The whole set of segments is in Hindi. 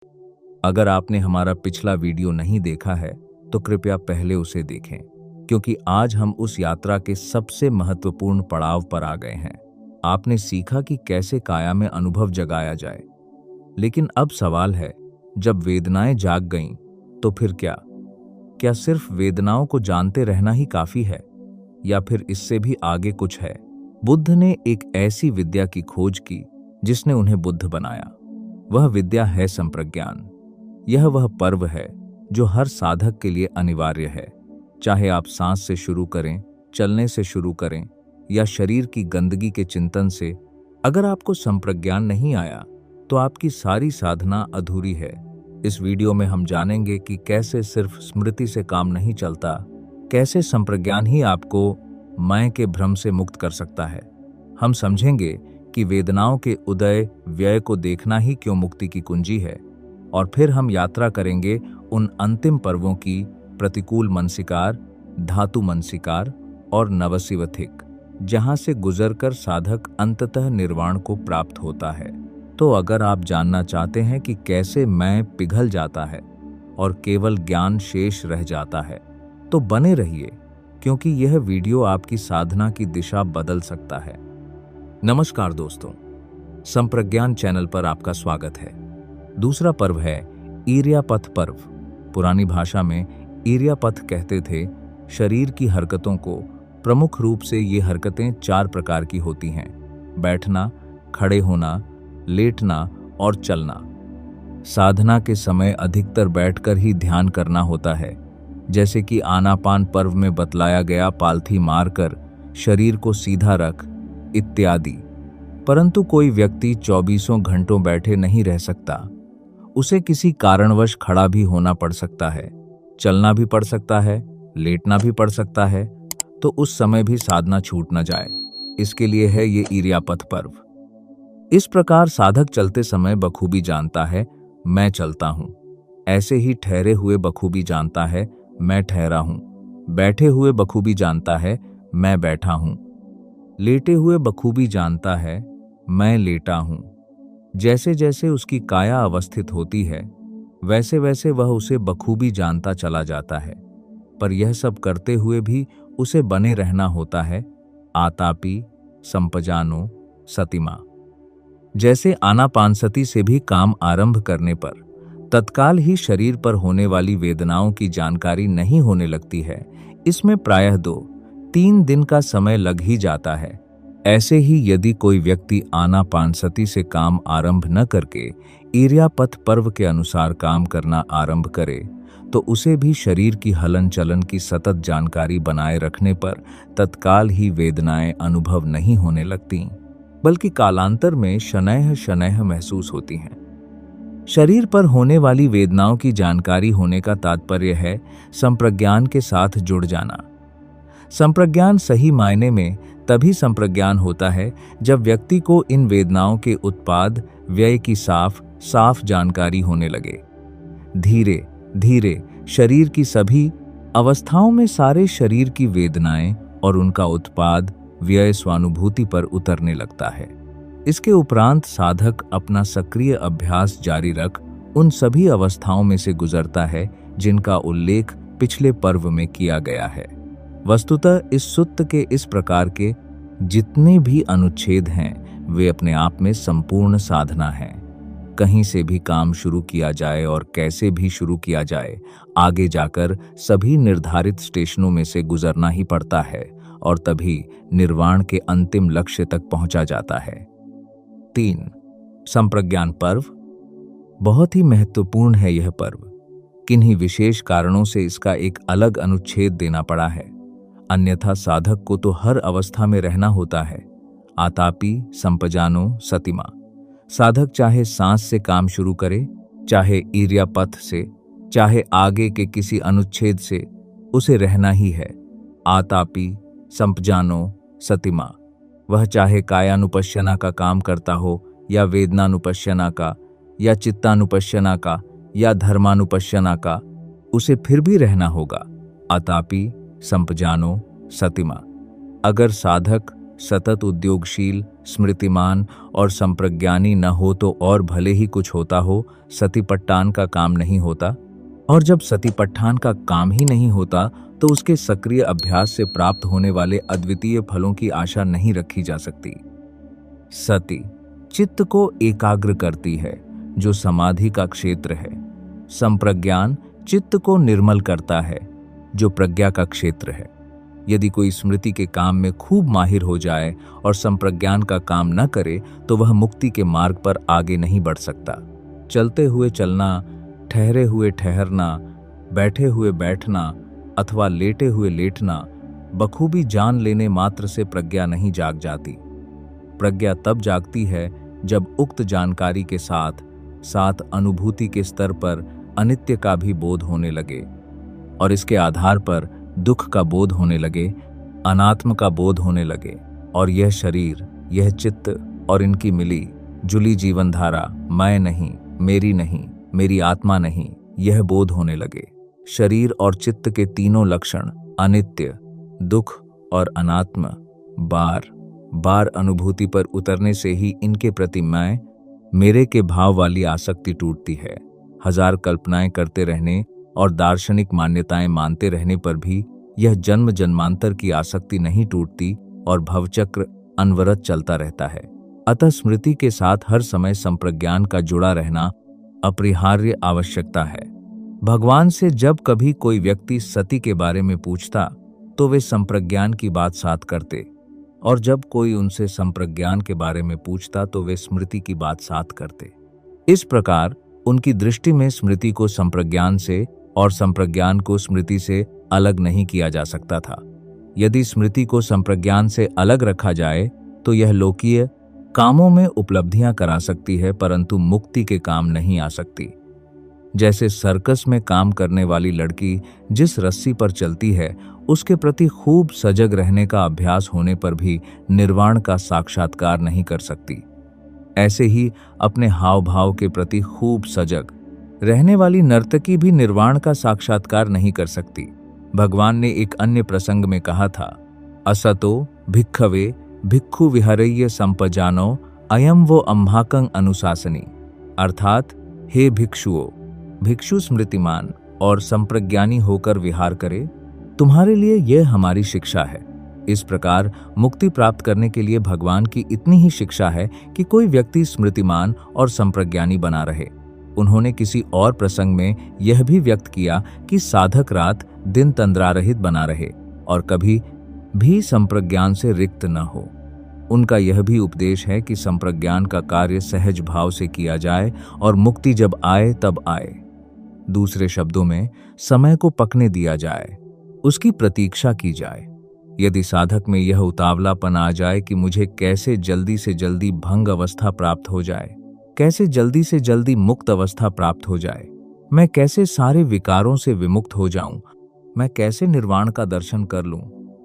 अगर आपने हमारा पिछला वीडियो नहीं देखा है तो कृपया पहले उसे देखें, क्योंकि आज हम उस यात्रा के सबसे महत्वपूर्ण पड़ाव पर आ गए हैं। आपने सीखा कि कैसे काया में अनुभव जगाया जाए, लेकिन अब सवाल है, जब वेदनाएं जाग गईं, तो फिर क्या? क्या सिर्फ वेदनाओं को जानते रहना ही काफी है, या फिर इससे भी आगे कुछ है? बुद्ध ने एक ऐसी विद्या की खोज की जिसने उन्हें बुद्ध बनाया। वह विद्या है संप्रज्ञान। यह वह पर्व है जो हर साधक के लिए अनिवार्य है। चाहे आप सांस से शुरू करें, चलने से शुरू करें, या शरीर की गंदगी के चिंतन से, अगर आपको संप्रज्ञान नहीं आया तो आपकी सारी साधना अधूरी है। इस वीडियो में हम जानेंगे कि कैसे सिर्फ स्मृति से काम नहीं चलता, कैसे संप्रज्ञान ही आपको मैं के भ्रम से मुक्त कर सकता है। हम समझेंगे कि वेदनाओं के उदय व्यय को देखना ही क्यों मुक्ति की कुंजी है, और फिर हम यात्रा करेंगे उन अंतिम पर्वों की, प्रतिकूल मनसिकार, धातु मनसिकार और नवसिवथिक, जहां से गुजरकर साधक अंततः निर्वाण को प्राप्त होता है। तो अगर आप जानना चाहते हैं कि कैसे मैं पिघल जाता है और केवल ज्ञान शेष रह जाता है, तो बने रहिए, क्योंकि यह वीडियो आपकी साधना की दिशा बदल सकता है। नमस्कार दोस्तों, संप्रज्ञान चैनल पर आपका स्वागत है। दूसरा पर्व है ईर्यापथ पर्व। पुरानी भाषा में ईर्यापथ कहते थे शरीर की हरकतों को। प्रमुख रूप से ये हरकतें 4 प्रकार की होती हैं: बैठना, खड़े होना, लेटना और चलना। साधना के समय अधिकतर बैठकर ही ध्यान करना होता है, जैसे कि आनापान पर्व में बतलाया गया पालथी मारकर, शरीर को सीधा रख इत्यादि। परंतु कोई व्यक्ति 24 घंटों बैठे नहीं रह सकता। उसे किसी कारणवश खड़ा भी होना पड़ सकता है, चलना भी पड़ सकता है, लेटना भी पड़ सकता है, तो उस समय भी साधना छूट न जाए, इसके लिए है ये ईर्यापथ पर्व। इस प्रकार साधक चलते समय बखूबी जानता है मैं चलता हूं। ऐसे ही ठहरे हुए बखूबी जानता है मैं ठहरा हूं। बैठे हुए बखूबी जानता है मैं बैठा हूं। लेटे हुए बखूबी जानता है मैं लेटा हूं। जैसे जैसे उसकी काया अवस्थित होती है, वैसे वैसे वह उसे बखूबी जानता चला जाता है। पर यह सब करते हुए भी उसे बने रहना होता है आतापी, संपजानो, सतिमा। जैसे आनापानसति से भी काम आरंभ करने पर तत्काल ही शरीर पर होने वाली वेदनाओं की जानकारी नहीं होने लगती है, इसमें प्रायः 2-3 दिन का समय लग ही जाता है। ऐसे ही यदि कोई व्यक्ति आनापानसति से काम आरंभ न करके ईर्यापथ पर्व के अनुसार काम करना आरंभ करे, तो उसे भी शरीर की हलन चलन की सतत जानकारी बनाए रखने पर तत्काल ही वेदनाएं अनुभव नहीं होने लगती, बल्कि कालांतर में शनैः शनैः महसूस होती हैं। शरीर पर होने वाली वेदनाओं की जानकारी होने का तात्पर्य है संप्रज्ञान के साथ जुड़ जाना। संप्रज्ञान सही मायने में तभी संप्रज्ञान होता है जब व्यक्ति को इन वेदनाओं के उत्पाद व्यय की साफ साफ जानकारी होने लगे। धीरे धीरे शरीर की सभी अवस्थाओं में सारे शरीर की वेदनाएं और उनका उत्पाद व्यय स्वानुभूति पर उतरने लगता है। इसके उपरांत साधक अपना सक्रिय अभ्यास जारी रख उन सभी अवस्थाओं में से गुजरता है जिनका उल्लेख पिछले पर्व में किया गया है। वस्तुतः इस सुत्त के इस प्रकार के जितने भी अनुच्छेद हैं, वे अपने आप में संपूर्ण साधना हैं। कहीं से भी काम शुरू किया जाए और कैसे भी शुरू किया जाए, आगे जाकर सभी निर्धारित स्टेशनों में से गुजरना ही पड़ता है, और तभी निर्वाण के अंतिम लक्ष्य तक पहुंचा जाता है। 3. संप्रज्ञान पर्व। बहुत ही महत्वपूर्ण है यह पर्व। किन्हीं विशेष कारणों से इसका एक अलग अनुच्छेद देना पड़ा है, अन्यथा साधक को तो हर अवस्था में रहना होता है आतापी, संपजानो, सतिमा। साधक चाहे सांस से काम शुरू करे, चाहे ईर्यापथ से, चाहे आगे के किसी अनुच्छेद से, उसे रहना ही है आतापी, संपजानो, सतिमा। वह चाहे कायानुपश्यना का काम करता हो, या वेदनानुपश्यना का, या चित्तानुपश्यना का, या धर्मानुपश्यना का, उसे फिर भी रहना होगा आतापी, संपजानो, सतिमा। अगर साधक सतत उद्योगशील, स्मृतिमान और संप्रज्ञानी न हो तो और भले ही कुछ होता हो, सतीपट्टान का काम नहीं होता। और जब सतीपट्ठान का काम ही नहीं होता तो उसके सक्रिय अभ्यास से प्राप्त होने वाले अद्वितीय फलों की आशा नहीं रखी जा सकती। सती चित्त को एकाग्र करती है, जो समाधि का क्षेत्र है। संप्रज्ञान चित्त को निर्मल करता है, जो प्रज्ञा का क्षेत्र है। यदि कोई स्मृति के काम में खूब माहिर हो जाए और संप्रज्ञान का काम न करे तो वह मुक्ति के मार्ग पर आगे नहीं बढ़ सकता। चलते हुए चलना, ठहरे हुए ठहरना, बैठे हुए बैठना अथवा लेटे हुए लेटना बखूबी जान लेने मात्र से प्रज्ञा नहीं जाग जाती। प्रज्ञा तब जागती है जब उक्त जानकारी के साथ साथ अनुभूति के स्तर पर अनित्य का भी बोध होने लगे और इसके आधार पर दुख का बोध होने लगे, अनात्म का बोध होने लगे और यह शरीर, यह चित्त और इनकी मिली जुली जीवनधारा मैं नहीं, मेरी नहीं, मेरी आत्मा नहीं, यह बोध होने लगे। शरीर और चित्त के तीनों लक्षण अनित्य, दुख और अनात्म बार बार अनुभूति पर उतरने से ही इनके प्रति मैं, मेरे के भाव वाली आसक्ति टूटती है। हजार कल्पनाएं करते रहने और दार्शनिक मान्यताएं मानते रहने पर भी यह जन्म जन्मांतर की आसक्ति नहीं टूटती और भवचक्र अनवरत चलता रहता है। अतः स्मृति के साथ हर समय संप्रज्ञान का जुड़ा रहना अपरिहार्य आवश्यकता है। भगवान से जब कभी कोई व्यक्ति सती के बारे में पूछता तो वे संप्रज्ञान की बात साथ करते, और जब कोई उनसे संप्रज्ञान के बारे में पूछता तो वे स्मृति की बात साथ करते। इस प्रकार उनकी दृष्टि में स्मृति को संप्रज्ञान से और संप्रज्ञान को स्मृति से अलग नहीं किया जा सकता था। यदि स्मृति को संप्रज्ञान से अलग रखा जाए तो यह लोकीय कामों में उपलब्धियां करा सकती है, परंतु मुक्ति के काम नहीं आ सकती। जैसे सर्कस में काम करने वाली लड़की जिस रस्सी पर चलती है उसके प्रति खूब सजग रहने का अभ्यास होने पर भी निर्वाण का साक्षात्कार नहीं कर सकती, ऐसे ही अपने हाव भाव के प्रति खूब सजग रहने वाली नर्तकी भी निर्वाण का साक्षात्कार नहीं कर सकती। भगवान ने एक अन्य प्रसंग में कहा था, असतो भिक्खवे भिक्खु विहरय्य संपजानो अयम वो अम्भाकं अनुशासनी। अर्थात हे भिक्षुओं, भिक्षु स्मृतिमान और संप्रज्ञानी होकर विहार करे, तुम्हारे लिए यह हमारी शिक्षा है। इस प्रकार मुक्ति प्राप्त करने के लिए भगवान की इतनी ही शिक्षा है कि कोई व्यक्ति स्मृतिमान और संप्रज्ञानी बना रहे। उन्होंने किसी और प्रसंग में यह भी व्यक्त किया कि साधक रात दिन तंद्रारहित बना रहे और कभी भी संप्रज्ञान से रिक्त न हो। उनका यह भी उपदेश है कि संप्रज्ञान का कार्य सहज भाव से किया जाए और मुक्ति जब आए तब आए। दूसरे शब्दों में, समय को पकने दिया जाए, उसकी प्रतीक्षा की जाए। यदि साधक में यह उतावलापन आ जाए कि मुझे कैसे जल्दी से जल्दी भंग अवस्था प्राप्त हो जाए, कैसे जल्दी से जल्दी मुक्त अवस्था प्राप्त हो जाए, मैं कैसे सारे विकारों से विमुक्त हो जाऊं, मैं कैसे निर्वाण का दर्शन कर लूं,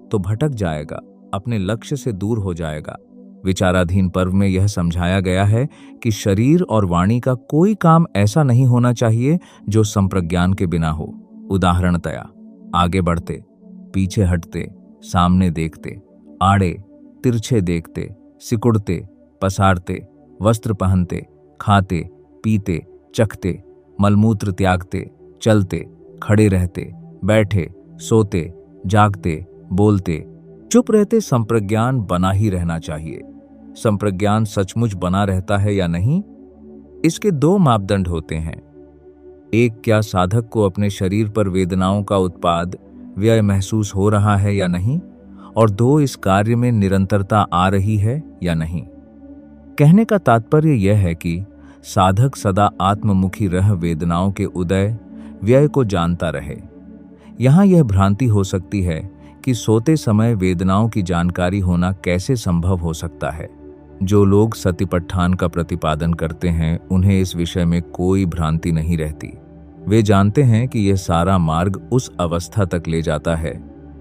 तो भटक जाएगा, अपने लक्ष्य से दूर हो जाएगा। विचाराधीन पर्व में यह समझाया गया है कि शरीर और वाणी का कोई काम ऐसा नहीं होना चाहिए जो संप्रज्ञान के बिना हो। उदाहरणतया आगे बढ़ते, पीछे हटते, सामने देखते, आड़े तिरछे देखते, सिकुड़ते, पसारते, वस्त्र पहनते, खाते, पीते, चखते, मलमूत्र त्यागते, चलते, खड़े रहते, बैठे, सोते, जागते, बोलते, चुप रहते संप्रज्ञान बना ही रहना चाहिए। संप्रज्ञान सचमुच बना रहता है या नहीं, इसके दो मापदंड होते हैं। एक, क्या साधक को अपने शरीर पर वेदनाओं का उत्पाद व्यय महसूस हो रहा है या नहीं, और दो, इस कार्य में निरंतरता आ रही है या नहीं। कहने का तात्पर्य यह है कि साधक सदा आत्ममुखी रह वेदनाओं के उदय व्यय को जानता रहे। यहाँ यह भ्रांति हो सकती है कि सोते समय वेदनाओं की जानकारी होना कैसे संभव हो सकता है। जो लोग सतीपट्ठान का प्रतिपादन करते हैं उन्हें इस विषय में कोई भ्रांति नहीं रहती। वे जानते हैं कि यह सारा मार्ग उस अवस्था तक ले जाता है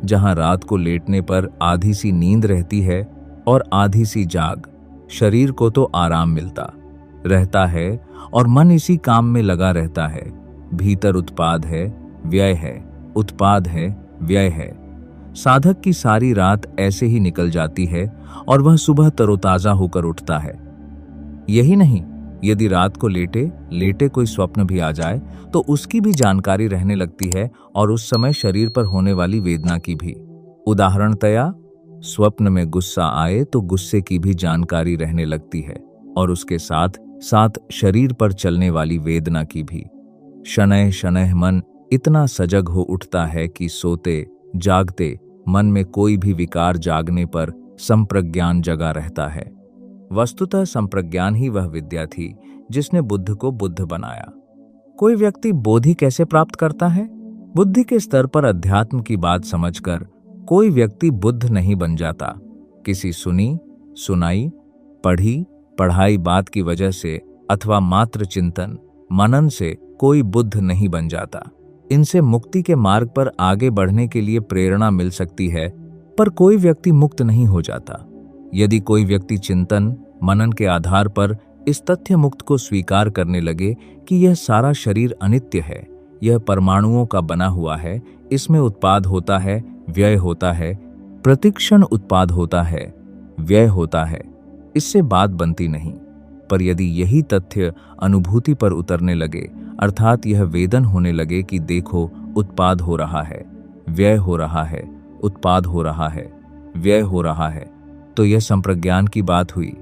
जहां रात को लेटने पर आधी सी नींद रहती है और आधी सी जाग। शरीर को तो आराम मिलता रहता है और मन इसी काम में लगा रहता है। भीतर उत्पाद है, व्यय है, उत्पाद है, व्यय है। साधक की सारी रात ऐसे ही निकल जाती है और वह सुबह तरोताजा होकर उठता है। यही नहीं, यदि रात को लेटे लेटे कोई स्वप्न भी आ जाए तो उसकी भी जानकारी रहने लगती है और उस समय शरीर पर होने वाली वेदना की भी। उदाहरणतया, स्वप्न में गुस्सा आए तो गुस्से की भी जानकारी रहने लगती है और उसके साथ साथ शरीर पर चलने वाली वेदना की भी। शनैः शनैः मन इतना सजग हो उठता है कि सोते जागते मन में कोई भी विकार जागने पर संप्रज्ञान जगा रहता है। वस्तुतः संप्रज्ञान ही वह विद्या थी जिसने बुद्ध को बुद्ध बनाया। कोई व्यक्ति बोधि कैसे प्राप्त करता है? बुद्धि के स्तर पर अध्यात्म की बात समझकर कोई व्यक्ति बुद्ध नहीं बन जाता। किसी सुनी सुनाई पढ़ी पढ़ाई बात की वजह से अथवा मात्र चिंतन मनन से कोई बुद्ध नहीं बन जाता। इनसे मुक्ति के मार्ग पर आगे बढ़ने के लिए प्रेरणा मिल सकती है, पर कोई व्यक्ति मुक्त नहीं हो जाता। यदि कोई व्यक्ति चिंतन मनन के आधार पर इस तथ्य मुक्त को स्वीकार करने लगे कि यह सारा शरीर अनित्य है, यह परमाणुओं का बना हुआ है, इसमें उत्पाद होता है, व्यय होता है, प्रतिक्षण उत्पाद होता है, व्यय होता है, इससे बात बनती नहीं। पर यदि यही तथ्य अनुभूति पर उतरने लगे, अर्थात यह वेदन होने लगे कि देखो उत्पाद हो रहा है, व्यय हो रहा है, उत्पाद हो रहा है, व्यय हो रहा है, तो यह संप्रज्ञान की बात हुई।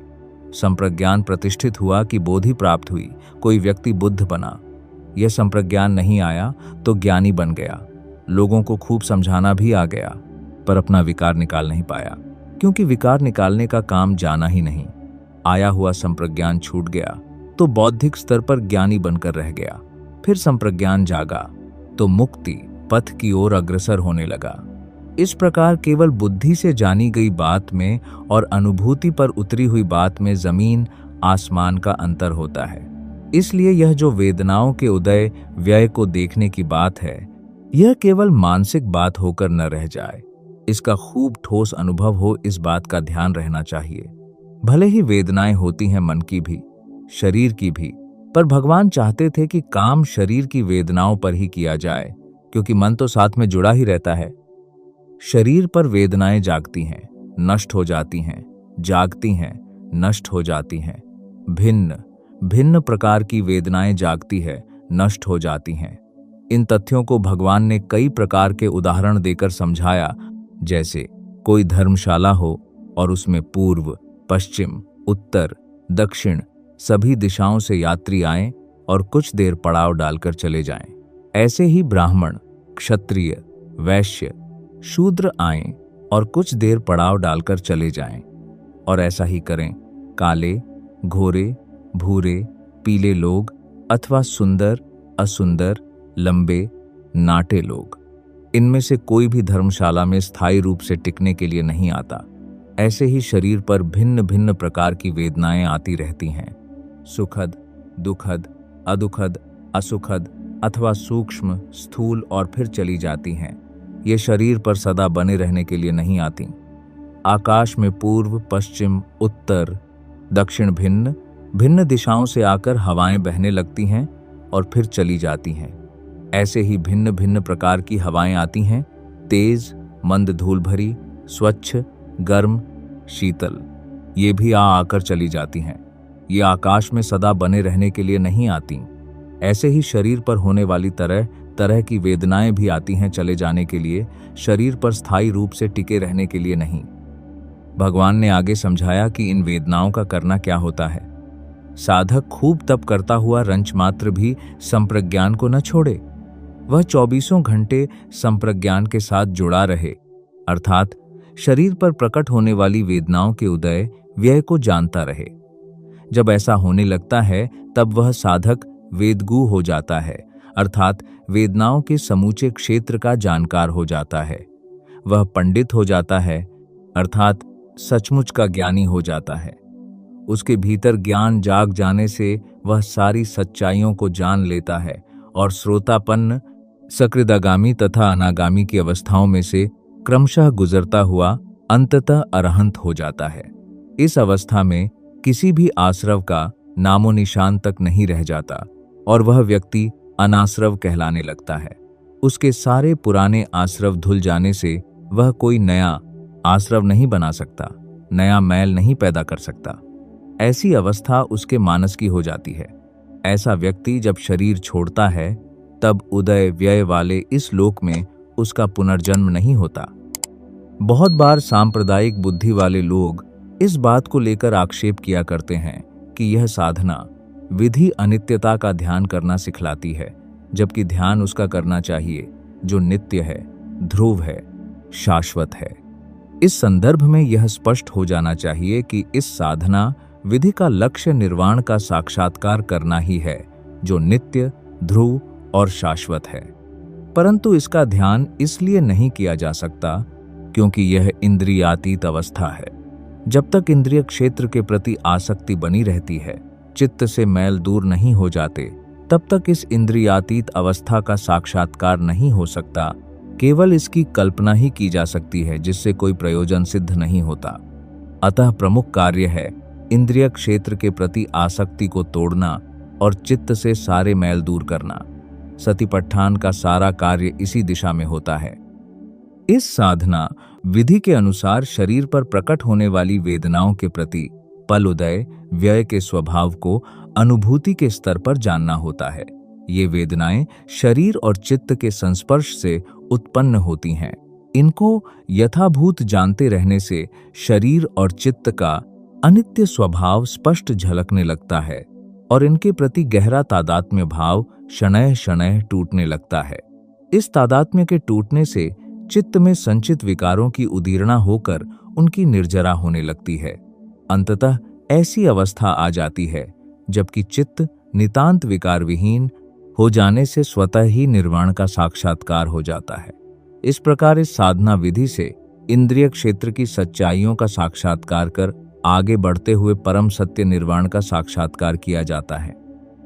संप्रज्ञान प्रतिष्ठित हुआ कि बोधि प्राप्त हुई, कोई व्यक्ति बुद्ध बना। यह संप्रज्ञान नहीं आया तो ज्ञानी बन गया, लोगों को खूब समझाना भी आ गया, पर अपना विकार निकाल नहीं पाया, क्योंकि विकार निकालने का काम जाना ही नहीं। आया हुआ संप्रज्ञान छूट गया तो बौद्धिक स्तर पर ज्ञानी बनकर रह गया। फिर संप्रज्ञान जागा तो मुक्ति पथ की ओर अग्रसर होने लगा। इस प्रकार केवल बुद्धि से जानी गई बात में और अनुभूति पर उतरी हुई बात में जमीन आसमान का अंतर होता है। इसलिए यह जो वेदनाओं के उदय व्यय को देखने की बात है, यह केवल मानसिक बात होकर न रह जाए, इसका खूब ठोस अनुभव हो, इस बात का ध्यान रहना चाहिए। भले ही वेदनाएं होती हैं मन की भी, शरीर की भी, पर भगवान चाहते थे कि काम शरीर की वेदनाओं पर ही किया जाए, क्योंकि मन तो साथ में जुड़ा ही रहता है। शरीर पर वेदनाएं जागती हैं, नष्ट हो जाती हैं, जागती हैं, नष्ट हो जाती हैं। भिन्न भिन्न प्रकार की वेदनाएं जागती है, नष्ट हो जाती हैं। इन तथ्यों को भगवान ने कई प्रकार के उदाहरण देकर समझाया, जैसे कोई धर्मशाला हो और उसमें पूर्व, पश्चिम, उत्तर, दक्षिण सभी दिशाओं से यात्री आएं और कुछ देर पड़ाव डालकर चले जाएं। ऐसे ही ब्राह्मण, क्षत्रिय, वैश्य, शूद्र आएं और कुछ देर पड़ाव डालकर चले जाएं। और ऐसा ही करें काले, घोरे, भूरे, पीले लोग अथवा सुंदर, असुंदर, लंबे, नाटे लोग। इनमें से कोई भी धर्मशाला में स्थायी रूप से टिकने के लिए नहीं आता। ऐसे ही शरीर पर भिन्न भिन्न प्रकार की वेदनाएं आती रहती हैं, सुखद, दुखद, अदुखद, असुखद अथवा सूक्ष्म, स्थूल, और फिर चली जाती हैं। ये शरीर पर सदा बने रहने के लिए नहीं आती। आकाश में पूर्व, पश्चिम, उत्तर, दक्षिण भिन्न भिन्न दिशाओं से आकर हवाएं बहने लगती हैं और फिर चली जाती हैं। ऐसे ही भिन्न भिन्न प्रकार की हवाएं आती हैं, तेज, मंद धूल भरी, स्वच्छ, गर्म, शीतल। ये भी आकर चली जाती हैं। ये आकाश में सदा बने रहने के लिए नहीं आती। ऐसे ही शरीर पर होने वाली तरह तरह की वेदनाएं भी आती हैं चले जाने के लिए, शरीर पर स्थायी रूप से टिके रहने के लिए नहीं। भगवान ने आगे समझाया कि इन वेदनाओं का करना क्या होता है। साधक खूब तप करता हुआ रंच मात्र भी संप्रज्ञान को न छोड़े। वह 24 घंटे संप्रज्ञान के साथ जुड़ा रहे, अर्थात शरीर पर प्रकट होने वाली वेदनाओं के उदय व्यय को जानता रहे। जब ऐसा होने लगता है तब वह साधक वेदगु हो जाता है, अर्थात वेदनाओं के समूचे क्षेत्र का जानकार हो जाता है। वह पंडित हो जाता है, अर्थात सचमुच का ज्ञानी हो जाता है। उसके भीतर ज्ञान जाग जाने से वह सारी सच्चाइयों को जान लेता है और श्रोतापन्न, सकृदागामी तथा अनागामी की अवस्थाओं में से क्रमशः गुजरता हुआ अंततः अरहंत हो जाता है। इस अवस्था में किसी भी आश्रव का नामो निशान तक नहीं रह जाता और वह व्यक्ति अनाश्रव कहलाने लगता है। उसके सारे पुराने आश्रव धुल जाने से वह कोई नया आश्रव नहीं बना सकता, नया मैल नहीं पैदा कर सकता। ऐसी अवस्था उसके मानस की हो जाती है। ऐसा व्यक्ति जब शरीर छोड़ता है तब उदय व्यय वाले इस लोक में उसका पुनर्जन्म नहीं होता। बहुत बार सांप्रदायिक बुद्धि वाले लोग इस बात को लेकर आक्षेप किया करते हैं कि यह साधना विधि अनित्यता का ध्यान करना सिखलाती है, जबकि ध्यान उसका करना चाहिए जो नित्य है, ध्रुव है, शाश्वत है। इस संदर्भ में यह स्पष्ट हो जाना चाहिए कि इस साधना विधि का लक्ष्य निर्वाण का साक्षात्कार करना ही है, जो नित्य, ध्रुव और शाश्वत है। परंतु इसका ध्यान इसलिए नहीं किया जा सकता क्योंकि यह इंद्रियातीत अवस्था है। जब तक इंद्रिय क्षेत्र के प्रति आसक्ति बनी रहती है, चित्त से मैल दूर नहीं हो जाते, तब तक इस इंद्रियातीत अवस्था का साक्षात्कार नहीं हो सकता। केवल इसकी कल्पना ही की जा सकती है, जिससे कोई प्रयोजन सिद्ध नहीं होता। अतः प्रमुख कार्य है इंद्रिय क्षेत्र के प्रति आसक्ति को तोड़ना और चित्त से सारे मैल दूर करना। सतिपट्ठान का सारा कार्य इसी दिशा में होता है। इस साधना विधि के अनुसार शरीर पर प्रकट होने वाली वेदनाओं के प्रति पल उदय व्यय के स्वभाव को अनुभूति के स्तर पर जानना होता है। ये वेदनाएं शरीर और चित्त के संस्पर्श से उत्पन्न होती हैं। इनको यथाभूत जानते रहने से शरीर और चित्त का अनित्य स्वभाव स्पष्ट झलकने लगता है और इनके प्रति गहरा तादात्म्य भाव शनैः शनैः टूटने लगता है। इस तादात्म्य के टूटने से चित्त में संचित विकारों की उदीर्णा होकर उनकी निर्जरा होने लगती है। अंततः ऐसी अवस्था आ जाती है जबकि चित्त नितांत विकार विहीन हो जाने से स्वतः ही निर्वाण का साक्षात्कार हो जाता है। इस प्रकार इस साधना विधि से इंद्रिय क्षेत्र की सच्चाइयों का साक्षात्कार कर आगे बढ़ते हुए परम सत्य निर्वाण का साक्षात्कार किया जाता है।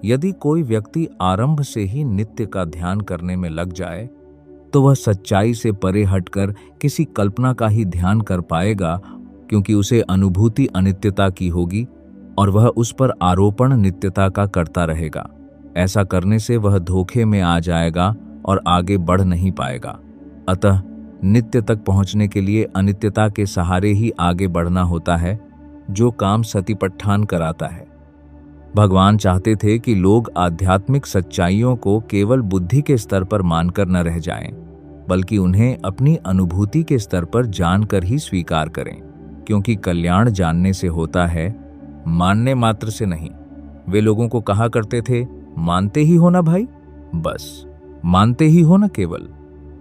यदि कोई व्यक्ति आरंभ से ही नित्य का ध्यान करने में लग जाए तो वह सच्चाई से परे हटकर किसी कल्पना का ही ध्यान कर पाएगा, क्योंकि उसे अनुभूति अनित्यता की होगी और वह उस पर आरोपण नित्यता का करता रहेगा। ऐसा करने से वह धोखे में आ जाएगा और आगे बढ़ नहीं पाएगा। अतः नित्य तक पहुंचने के लिए अनित्यता के सहारे ही आगे बढ़ना होता है, जो काम सतिपट्ठान कराता है। भगवान चाहते थे कि लोग आध्यात्मिक सच्चाइयों को केवल बुद्धि के स्तर पर मानकर न रह जाएं, बल्कि उन्हें अपनी अनुभूति के स्तर पर जानकर ही स्वीकार करें, क्योंकि कल्याण जानने से होता है, मानने मात्र से नहीं। वे लोगों को कहा करते थे, मानते ही हो ना भाई, बस मानते ही हो ना केवल।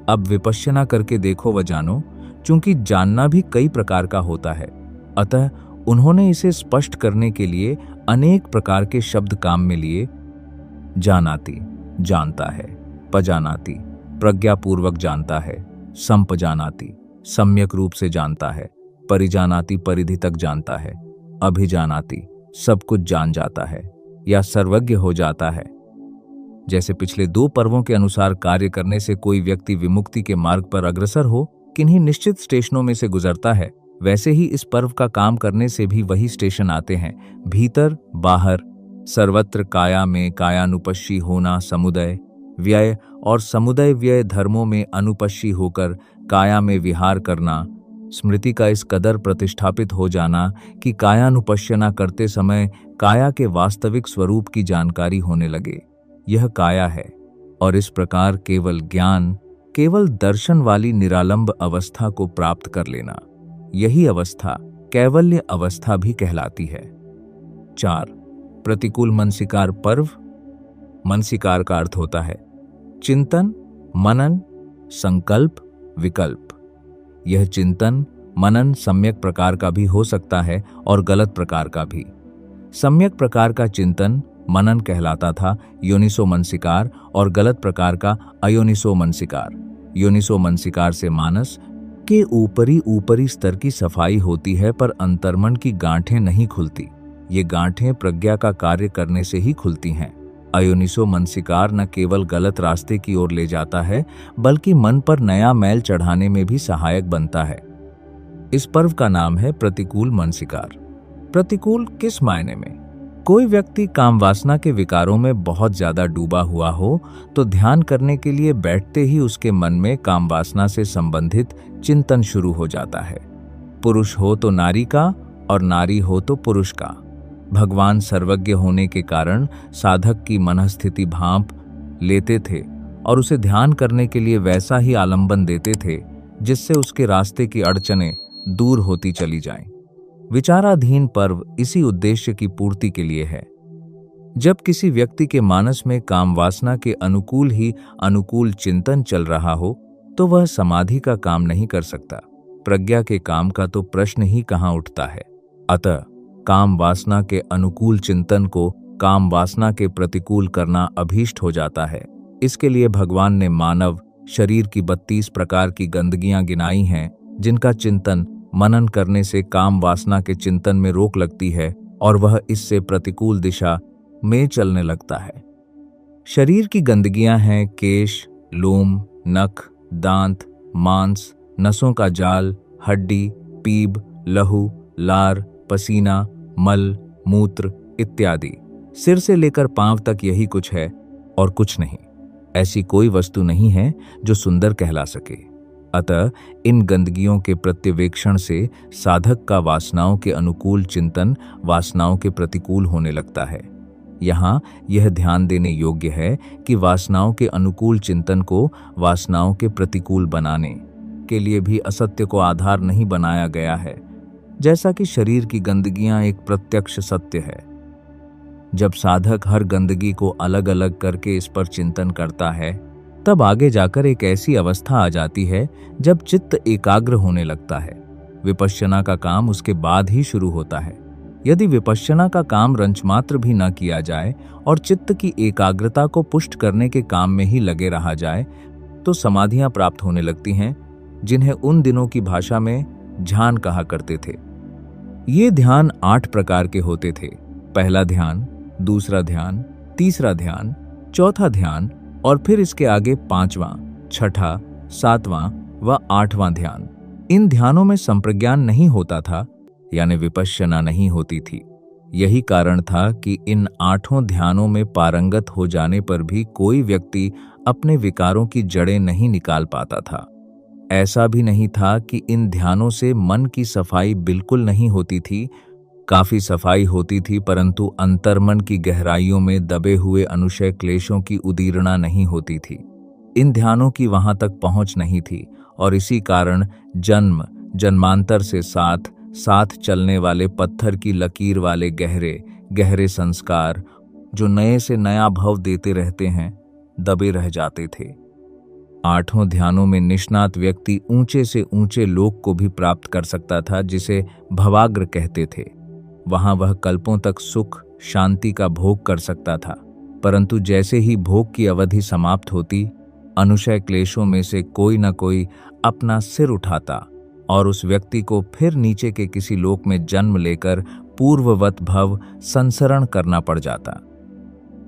अब विपश्यना करके देखो व जानो, चूंकि जानना भी कई प्रकार का होता है। अतः उन्होंने इसे स्पष्ट करने के लिए अनेक प्रकार के शब्द काम में लिए। जानाति जानता है, पजानाति प्रज्ञापूर्वक जानता है, संपजानाति सम्यक रूप से जानता है, परिजानाति परिधि तक जानता है, अभिजानाति सब कुछ जान जाता है या सर्वज्ञ हो जाता है। जैसे पिछले 2 पर्वों के अनुसार कार्य करने से कोई व्यक्ति विमुक्ति के मार्ग पर अग्रसर हो किन्हीं निश्चित स्टेशनों में से गुजरता है, वैसे ही इस पर्व का काम करने से भी वही स्टेशन आते हैं। भीतर बाहर सर्वत्र काया में कायानुपश्ची होना समुदय व्यय और समुदय व्यय धर्मों में अनुपश्ची होकर काया में विहार करना, स्मृति का इस कदर प्रतिष्ठापित हो जाना कि कायानुपश्यना करते समय काया के वास्तविक स्वरूप की जानकारी होने लगे। यह काया है। और इस प्रकार केवल ज्ञान, केवल दर्शन वाली निरालंब अवस्था को प्राप्त कर लेना, यही अवस्था कैवल्य अवस्था भी कहलाती है। 4. प्रतिकूल मनसिकार पर्व। मनसिकार का अर्थ होता है चिंतन, मनन, संकल्प, विकल्प। यह चिंतन मनन सम्यक प्रकार का भी हो सकता है और गलत प्रकार का भी। सम्यक प्रकार का चिंतन मनन कहलाता था योनिसो मनसिकार और गलत प्रकार का अयोनिसो मनसिकार। योनिसो मनसिकार से मानस के ऊपरी स्तर की सफाई होती है, पर अंतर्मन की गांठें नहीं खुलती। ये गांठें प्रज्ञा का कार्य करने से ही खुलती हैं। अयोनिसो मनसिकार न केवल गलत रास्ते की ओर ले जाता है, बल्कि मन पर नया मैल चढ़ाने में भी सहायक बनता है। इस पर्व का नाम है प्रतिकूल मनसिकार। प्रतिकूल किस मायने में? कोई व्यक्ति काम वासना के विकारों में बहुत ज्यादा डूबा हुआ हो तो ध्यान करने के लिए बैठते ही उसके मन में काम वासना से संबंधित चिंतन शुरू हो जाता है। पुरुष हो तो नारी का और नारी हो तो पुरुष का। भगवान सर्वज्ञ होने के कारण साधक की मनस्थिति भांप लेते थे और उसे ध्यान करने के लिए वैसा ही आलंबन देते थे जिससे उसके रास्ते की अड़चनें दूर होती चली जाएं। विचाराधीन पर्व इसी उद्देश्य की पूर्ति के लिए है। जब किसी व्यक्ति के मानस में काम वासना के अनुकूल ही अनुकूल चिंतन चल रहा हो तो वह समाधि का काम नहीं कर सकता। प्रज्ञा के काम का तो प्रश्न ही कहाँ उठता है। अतः काम वासना के अनुकूल चिंतन को काम वासना के प्रतिकूल करना अभीष्ट हो जाता है। इसके लिए भगवान ने मानव शरीर की 32 प्रकार की गंदगियां गिनाई हैं, जिनका चिंतन मनन करने से काम वासना के चिंतन में रोक लगती है और वह इससे प्रतिकूल दिशा में चलने लगता है। शरीर की गंदगियां हैं केश, लोम, नख, दांत, मांस, नसों का जाल, हड्डी, पीप, लहू, लार, पसीना, मल, मूत्र इत्यादि। सिर से लेकर पांव तक यही कुछ है और कुछ नहीं। ऐसी कोई वस्तु नहीं है जो सुंदर कहला सके। अतः इन गंदगियों के प्रत्यवेक्षण से साधक का वासनाओं के अनुकूल चिंतन वासनाओं के प्रतिकूल होने लगता है। यहाँ यह ध्यान देने योग्य है कि वासनाओं के अनुकूल चिंतन को वासनाओं के प्रतिकूल बनाने के लिए भी असत्य को आधार नहीं बनाया गया है। जैसा कि शरीर की गंदगियां एक प्रत्यक्ष सत्य है। जब साधक हर गंदगी को अलग अलग करके इस पर चिंतन करता है, तब आगे जाकर एक ऐसी अवस्था आ जाती है जब चित्त एकाग्र होने लगता है। विपश्यना का काम उसके बाद ही शुरू होता है। यदि विपश्यना का काम रंचमात्र भी न किया जाए और चित्त की एकाग्रता को पुष्ट करने के काम में ही लगे रहा जाए, तो समाधियां प्राप्त होने लगती हैं, जिन्हें उन दिनों की भाषा में ध्यान कहा करते थे। ये ध्यान 8 प्रकार के होते थे। पहला ध्यान, दूसरा ध्यान, तीसरा ध्यान, चौथा ध्यान और फिर इसके आगे 5वां, 6ठा, 7वां व 8वां ध्यान। इन ध्यानों में संप्रज्ञान नहीं होता था, यानी विपश्यना नहीं होती थी। यही कारण था कि इन 8 ध्यानों में पारंगत हो जाने पर भी कोई व्यक्ति अपने विकारों की जड़ें नहीं निकाल पाता था। ऐसा भी नहीं था कि इन ध्यानों से मन की सफाई बिल्कुल नहीं होती थी। काफी सफाई होती थी, परंतु अंतर्मन की गहराइयों में दबे हुए अनुशय क्लेशों की उदीरणा नहीं होती थी। इन ध्यानों की वहां तक पहुंच नहीं थी और इसी कारण जन्म जन्मांतर से साथ साथ चलने वाले पत्थर की लकीर वाले गहरे गहरे संस्कार, जो नए से नया भव देते रहते हैं, दबे रह जाते थे। 8 ध्यानों में निष्णात व्यक्ति ऊंचे से ऊंचे लोक को भी प्राप्त कर सकता था, जिसे भवाग्र कहते थे। वहां वह कल्पों तक सुख शांति का भोग कर सकता था, परंतु जैसे ही भोग की अवधि समाप्त होती, अनुशय क्लेशों में से कोई न कोई अपना सिर उठाता और उस व्यक्ति को फिर नीचे के किसी लोक में जन्म लेकर पूर्ववत भव संसरण करना पड़ जाता।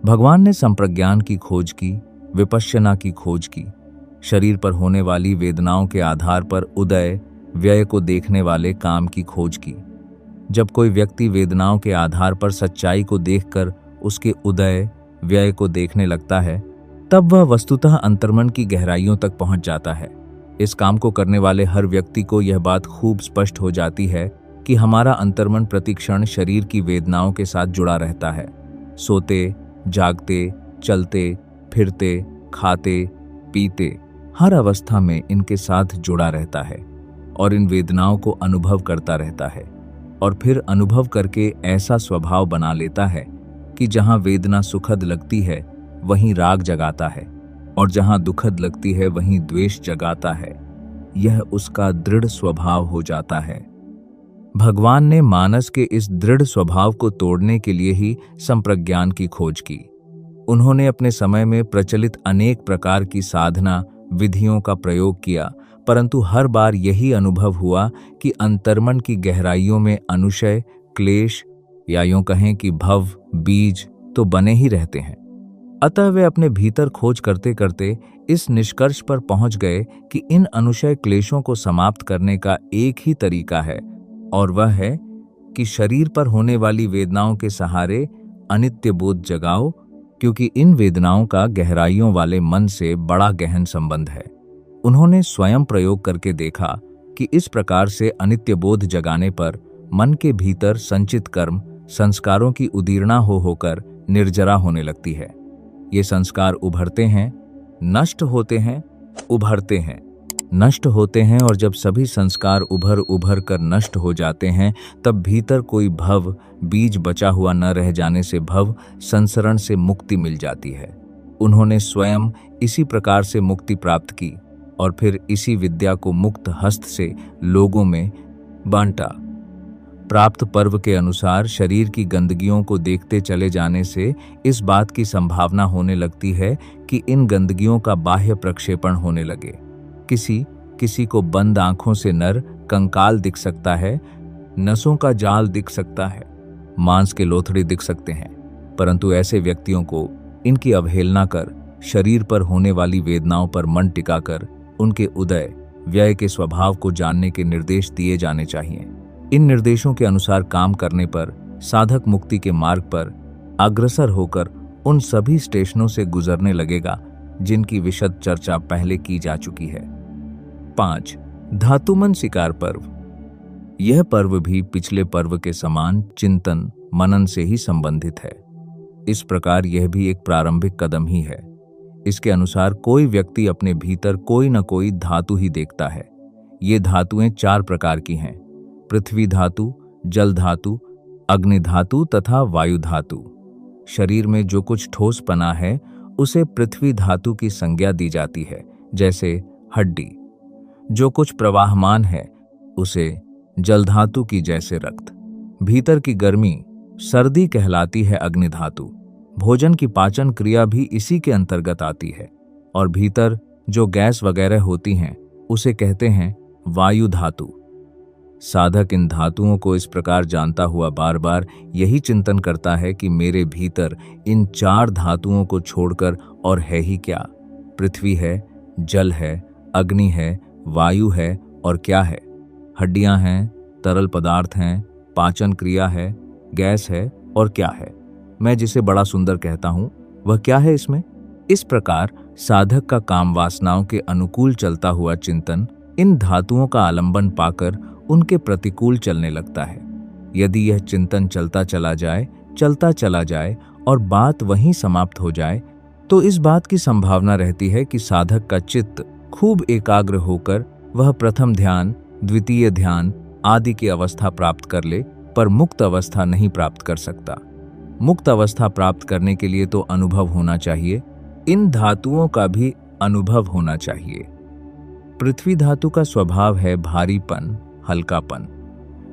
भगवान ने संप्रज्ञान की खोज की, विपश्यना की खोज की, शरीर पर होने वाली वेदनाओं के आधार पर उदय व्यय को देखने वाले काम की खोज की। जब कोई व्यक्ति वेदनाओं के आधार पर सच्चाई को देखकर उसके उदय व्यय को देखने लगता है, तब वह वस्तुतः अंतर्मन की गहराइयों तक पहुंच जाता है। इस काम को करने वाले हर व्यक्ति को यह बात खूब स्पष्ट हो जाती है कि हमारा अंतर्मन प्रतिक्षण शरीर की वेदनाओं के साथ जुड़ा रहता है। सोते, जागते, चलते, फिरते, खाते, पीते, हर अवस्था में इनके साथ जुड़ा रहता है और इन वेदनाओं को अनुभव करता रहता है और फिर अनुभव करके ऐसा स्वभाव बना लेता है कि जहां वेदना सुखद लगती है वहीं राग जगाता है और जहां दुखद लगती है वहीं द्वेष जगाता है। यह उसका दृढ़ स्वभाव हो जाता है। भगवान ने मानस के इस दृढ़ स्वभाव को तोड़ने के लिए ही संप्रज्ञान की खोज की। उन्होंने अपने समय में प्रचलित अनेक प्रकार की साधना विधियों का प्रयोग किया, परंतु हर बार यही अनुभव हुआ कि अंतर्मन की गहराइयों में अनुशय क्लेश या यूं कहें कि भव बीज तो बने ही रहते हैं। अतः वे अपने भीतर खोज करते करते इस निष्कर्ष पर पहुंच गए कि इन अनुशय क्लेशों को समाप्त करने का एक ही तरीका है, और वह है कि शरीर पर होने वाली वेदनाओं के सहारे अनित्य बोध जगाओ, क्योंकि इन वेदनाओं का गहराइयों वाले मन से बड़ा गहन संबंध है। उन्होंने स्वयं प्रयोग करके देखा कि इस प्रकार से अनित्य बोध जगाने पर मन के भीतर संचित कर्म संस्कारों की उदीर्णा होकर निर्जरा होने लगती है। ये संस्कार उभरते हैं, नष्ट होते हैं, उभरते हैं, नष्ट होते हैं, और जब सभी संस्कार उभर कर नष्ट हो जाते हैं तब भीतर कोई भव बीज बचा हुआ न रह जाने से भव संसरण से मुक्ति मिल जाती है। उन्होंने स्वयं इसी प्रकार से मुक्ति प्राप्त की और फिर इसी विद्या को मुक्त हस्त से लोगों में बांटा। प्राप्त पर्व के अनुसार शरीर की गंदगियों को देखते चले जाने से इस बात की संभावना होने लगती है कि इन गंदगियों का बाह्य प्रक्षेपण होने लगे। किसी को बंद आंखों से नर कंकाल दिख सकता है, नसों का जाल दिख सकता है, मांस के लोथड़े दिख सकते हैं, परंतु ऐसे व्यक्तियों को इनकी अवहेलना कर शरीर पर होने वाली वेदनाओं पर मन टिकाकर उनके उदय व्यय के स्वभाव को जानने के निर्देश दिए जाने चाहिए। इन निर्देशों के अनुसार काम करने पर साधक मुक्ति के मार्ग पर अग्रसर होकर उन सभी स्टेशनों से गुजरने लगेगा जिनकी विशद चर्चा पहले की जा चुकी है। 5. धातुमन शिकार पर्व। यह पर्व भी पिछले पर्व के समान चिंतन मनन से ही संबंधित है। इस प्रकार यह भी एक प्रारंभिक कदम ही है। इसके अनुसार कोई व्यक्ति अपने भीतर कोई न कोई धातु ही देखता है। ये धातुएं 4 प्रकार की हैं: पृथ्वी धातु, जल धातु, अग्नि धातु तथा वायु धातु। शरीर में जो कुछ ठोस पना है उसे पृथ्वी धातु की संज्ञा दी जाती है, जैसे हड्डी। जो कुछ प्रवाहमान है उसे जल धातु की, जैसे रक्त। भीतर की गर्मी सर्दी कहलाती है अग्नि धातु। भोजन की पाचन क्रिया भी इसी के अंतर्गत आती है। और भीतर जो गैस वगैरह होती हैं उसे कहते हैं वायु धातु। साधक इन धातुओं को इस प्रकार जानता हुआ बार बार यही चिंतन करता है कि मेरे भीतर इन 4 धातुओं को छोड़कर और है ही क्या। पृथ्वी है, जल है, अग्नि है, वायु है, और क्या है? हड्डियां हैं, तरल पदार्थ हैं, पाचन क्रिया है, गैस है, और क्या है? मैं जिसे बड़ा सुंदर कहता हूं वह क्या है इसमें? इस प्रकार साधक का काम वासनाओं के अनुकूल चलता हुआ चिंतन इन धातुओं का आलंबन पाकर उनके प्रतिकूल चलने लगता है। यदि यह चिंतन चलता चला जाए और बात वहीं समाप्त हो जाए तो इस बात की संभावना रहती है कि साधक का चित्त खूब एकाग्र होकर वह प्रथम ध्यान, द्वितीय ध्यान आदि की अवस्था प्राप्त कर ले, पर मुक्त अवस्था नहीं प्राप्त कर सकता। मुक्त अवस्था प्राप्त करने के लिए तो अनुभव होना चाहिए, इन धातुओं का भी अनुभव होना चाहिए। पृथ्वी धातु का स्वभाव है भारीपन, हल्कापन।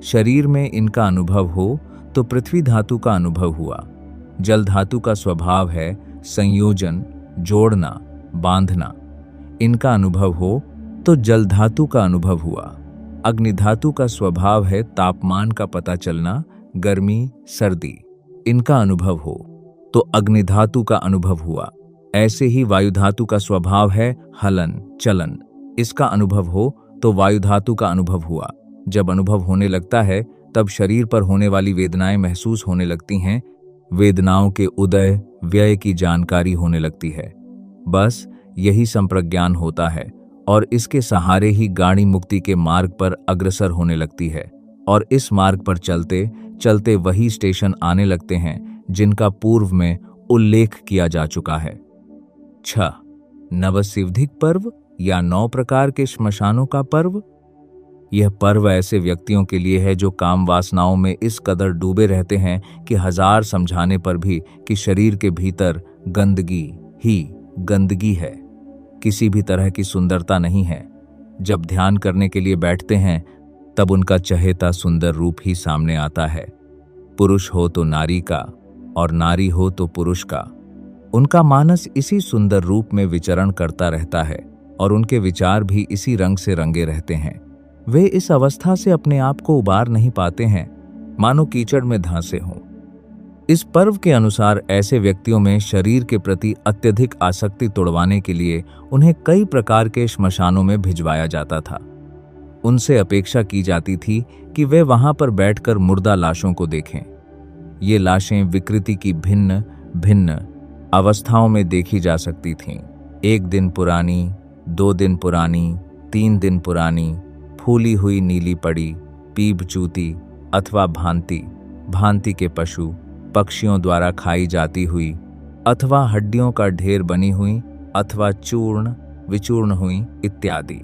शरीर में इनका अनुभव हो तो पृथ्वी धातु का अनुभव हुआ। जल धातु का स्वभाव है संयोजन, जोड़ना, बांधना। इनका अनुभव हो तो जल धातु का अनुभव हुआ। अग्नि धातु का स्वभाव है तापमान का पता चलना, गर्मी, सर्दी। इनका अनुभव हो तो अग्नि धातु का अनुभव हुआ। ऐसे ही वायु धातु का स्वभाव है हलन, चलन। इसका अनुभव हो तो वायु धातु का अनुभव हुआ। जब अनुभव होने लगता है तब शरीर पर होने वाली वेदनाएं महसूस होने लगती हैं। वेदनाओं के उदय व्यय की जानकारी होने लगती है। बस यही संप्रज्ञान होता है और इसके सहारे ही गाड़ी मुक्ति के मार्ग पर अग्रसर होने लगती है और इस मार्ग पर चलते चलते वही स्टेशन आने लगते हैं जिनका पूर्व में उल्लेख किया जा चुका है। 6. नवसिवधिक पर्व या 9 प्रकार के श्मशानों का पर्व। यह पर्व ऐसे व्यक्तियों के लिए है जो काम वासनाओं में इस कदर डूबे रहते हैं कि 1000 समझाने पर भी कि शरीर के भीतर गंदगी ही गंदगी है, किसी भी तरह की सुंदरता नहीं है। जब ध्यान करने के लिए बैठते हैं तब उनका चहेता सुंदर रूप ही सामने आता है। पुरुष हो तो नारी का और नारी हो तो पुरुष का। उनका मानस इसी सुंदर रूप में विचरण करता रहता है और उनके विचार भी इसी रंग से रंगे रहते हैं। वे इस अवस्था से अपने आप को उबार नहीं पाते हैं, मानो कीचड़ में धंसे हों। इस पर्व के अनुसार ऐसे व्यक्तियों में शरीर के प्रति अत्यधिक आसक्ति तोड़वाने के लिए उन्हें कई प्रकार के श्मशानों में भिजवाया जाता था। उनसे अपेक्षा की जाती थी कि वे वहां पर बैठकर मुर्दा लाशों को देखें। ये लाशें विकृति की भिन्न भिन्न अवस्थाओं में देखी जा सकती थीं। 1 दिन पुरानी, 2 दिन पुरानी, 3 दिन पुरानी, फूली हुई नीली पड़ी, पीप चूती अथवा भांति, भांति के पशु पक्षियों द्वारा खाई जाती हुई अथवा हड्डियों का ढेर बनी हुई अथवा चूर्ण विचूर्ण हुई इत्यादि।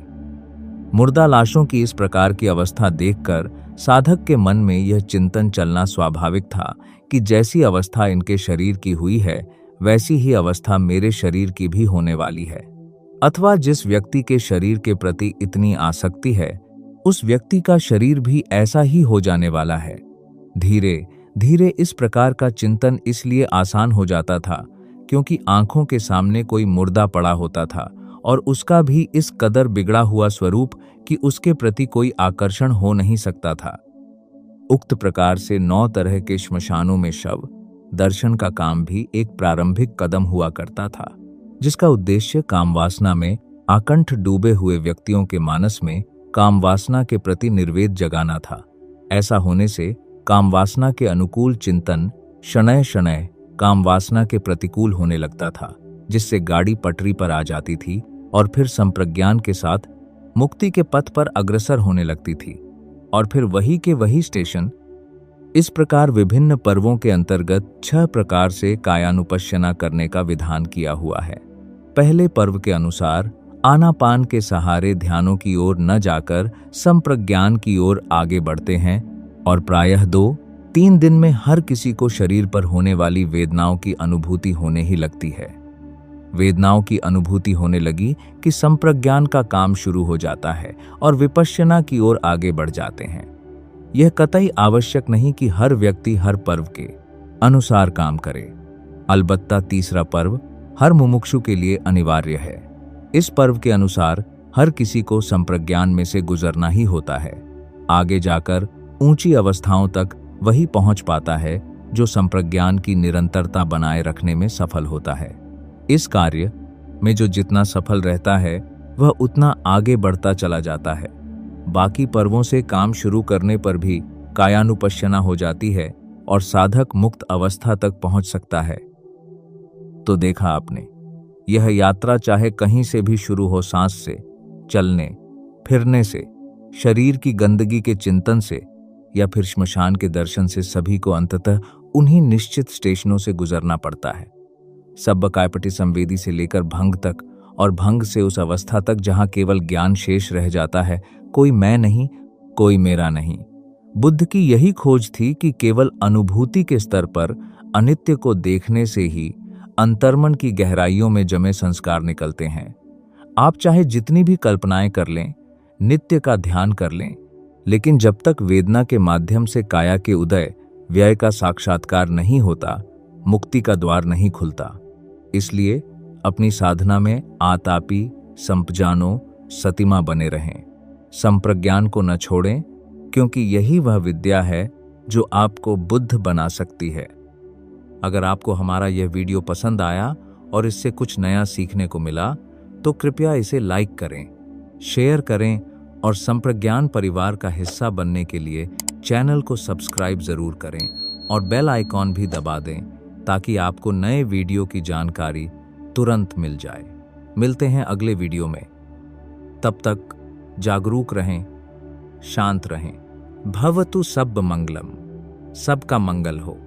मुर्दा लाशों की इस प्रकार की अवस्था देखकर साधक के मन में यह चिंतन चलना स्वाभाविक था कि जैसी अवस्था इनके शरीर की हुई है वैसी ही अवस्था मेरे शरीर की भी होने वाली है, अथवा जिस व्यक्ति के शरीर के प्रति इतनी आसक्ति है उस व्यक्ति का शरीर भी ऐसा ही हो जाने वाला है। धीरे धीरे इस प्रकार का चिंतन इसलिए आसान हो जाता था क्योंकि आंखों के सामने कोई मुर्दा पड़ा होता था और उसका भी इस कदर बिगड़ा हुआ स्वरूप कि उसके प्रति कोई आकर्षण हो नहीं सकता था। उक्त प्रकार से 9 तरह के श्मशानों में शव दर्शन का काम भी एक प्रारंभिक कदम हुआ करता था, जिसका उद्देश्य कामवासना में आकंठ डूबे हुए व्यक्तियों के मानस में कामवासना के प्रति निर्वेद जगाना था। ऐसा होने से कामवासना के अनुकूल चिंतन शनय शनय कामवासना के प्रतिकूल होने लगता था, जिससे गाड़ी पटरी पर आ जाती थी और फिर संप्रज्ञान के साथ मुक्ति के पथ पर अग्रसर होने लगती थी, और फिर वही के वही स्टेशन। इस प्रकार विभिन्न पर्वों के अंतर्गत 6 प्रकार से कायानुपश्यना करने का विधान किया हुआ है। पहले पर्व के अनुसार आनापान के सहारे ध्यानों की ओर न जाकर संप्रज्ञान की ओर आगे बढ़ते हैं और प्रायः 2-3 दिन में हर किसी को शरीर पर होने वाली वेदनाओं की अनुभूति होने ही लगती है। वेदनाओं की अनुभूति होने लगी कि संप्रज्ञान का काम शुरू हो जाता है और विपश्यना की ओर आगे बढ़ जाते हैं। यह कतई आवश्यक नहीं कि हर व्यक्ति हर पर्व के अनुसार काम करे। अलबत्ता तीसरा पर्व हर मुमुक्षु के लिए अनिवार्य है। इस पर्व के अनुसार हर किसी को संप्रज्ञान में से गुजरना ही होता है। आगे जाकर ऊंची अवस्थाओं तक वही पहुंच पाता है जो संप्रज्ञान की निरंतरता बनाए रखने में सफल होता है। इस कार्य में जो जितना सफल रहता है वह उतना आगे बढ़ता चला जाता है। बाकी पर्वों से काम शुरू करने पर भी कायानुपश्यना हो जाती है और साधक मुक्त अवस्था तक पहुंच सकता है। तो देखा आपने, यह यात्रा चाहे कहीं से भी शुरू हो, सांस से, चलने फिरने से, शरीर की गंदगी के चिंतन से या फिर श्मशान के दर्शन से, सभी को अंततः उन्हीं निश्चित स्टेशनों से गुजरना पड़ता है। सब्बकायपटि संवेदी से लेकर भंग तक और भंग से उस अवस्था तक जहां केवल ज्ञान शेष रह जाता है, कोई मैं नहीं, कोई मेरा नहीं। बुद्ध की यही खोज थी कि केवल अनुभूति के स्तर पर अनित्य को देखने से ही अंतर्मन की गहराइयों में जमे संस्कार निकलते हैं। आप चाहे जितनी भी कल्पनाएं कर लें, नित्य का ध्यान कर लें, लेकिन जब तक वेदना के माध्यम से काया के उदय व्यय का साक्षात्कार नहीं होता, मुक्ति का द्वार नहीं खुलता। इसलिए अपनी साधना में आतापी, संपजानो, सतिमा बने रहें। संप्रज्ञान को न छोड़ें, क्योंकि यही वह विद्या है जो आपको बुद्ध बना सकती है। अगर आपको हमारा यह वीडियो पसंद आया और इससे कुछ नया सीखने को मिला तो कृपया इसे लाइक करें, शेयर करें और संप्रज्ञान परिवार का हिस्सा बनने के लिए चैनल को सब्सक्राइब जरूर करें और बेल आइकॉन भी दबा दें ताकि आपको नए वीडियो की जानकारी तुरंत मिल जाए। मिलते हैं अगले वीडियो में। तब तक जागरूक रहें, शांत रहें। भवतु सब मंगलम, सबका मंगल हो।